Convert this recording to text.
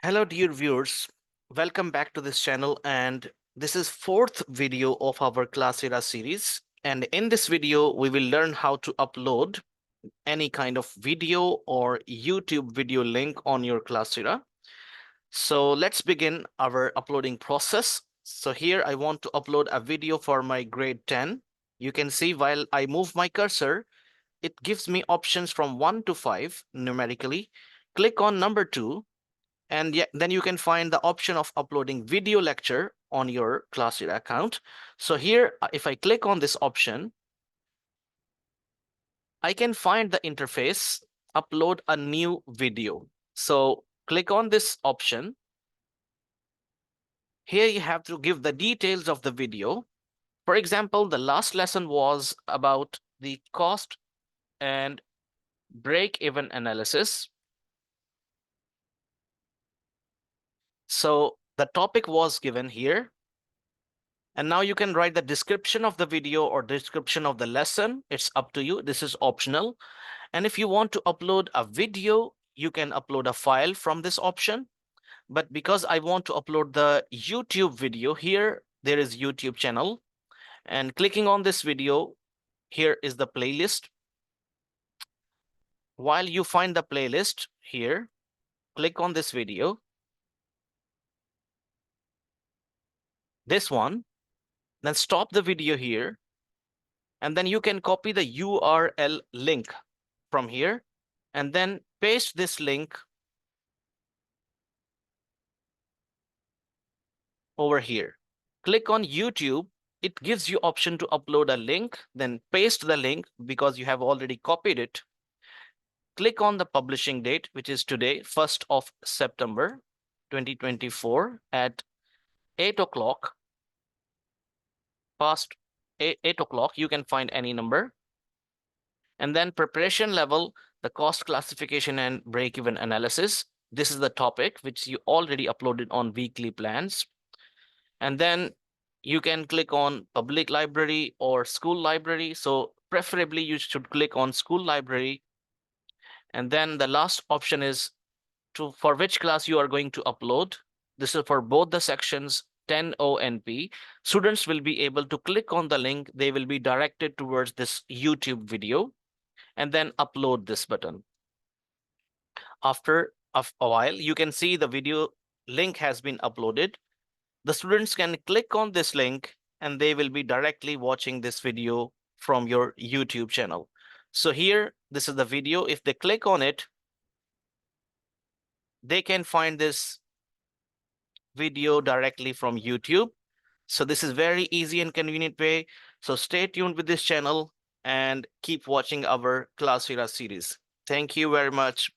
Hello, dear viewers. Welcome back to this channel, and this is fourth video of our Classera series. And in this video, we will learn how to upload any kind of video or YouTube video link on your Classera. So let's begin our uploading process. So here I want to upload a video for my grade 10. You can see while I move my cursor, it gives me options from 1 to 5 numerically. Click on number 2 and then you can find the option of uploading video lecture on your Classera account. So here, if I click on this option, I can find the interface, upload a new video. So click on this option. Here you have to give the details of the video. For example, the last lesson was about the cost and break-even analysis. So the topic was given here. And now you can write the description of the video or description of the lesson. It's up to you. This is optional. And if you want to upload a video, you can upload a file from this option. But because I want to upload the YouTube video, here there is YouTube channel. And clicking on this video, here is the playlist. While you find the playlist here, click on this video. This one. Then stop the video here. And then you can copy the URL link from here and then paste this link over here. Click on YouTube. It gives you option to upload a link, then paste the link because you have already copied it. Click on the publishing date, which is today, 1st of September, 2024 at 8 o'clock. Past 8 o'clock, you can find any number. And then preparation level, the cost classification and break-even analysis. This is the topic which you already uploaded on weekly plans. And then you can click on public library or school library. So preferably you should click on school library. And then the last option is for which class you are going to upload. This is for both the sections 10O and P. Students will be able to click on the link. They will be directed towards this YouTube video and then upload this button. After a while, you can see the video link has been uploaded. The students can click on this link and they will be directly watching this video from your YouTube channel. So here, this is the video. If they click on it, they can find this video directly from YouTube. So this is very easy and convenient way. So stay tuned with this channel and keep watching our Classera series. Thank you very much.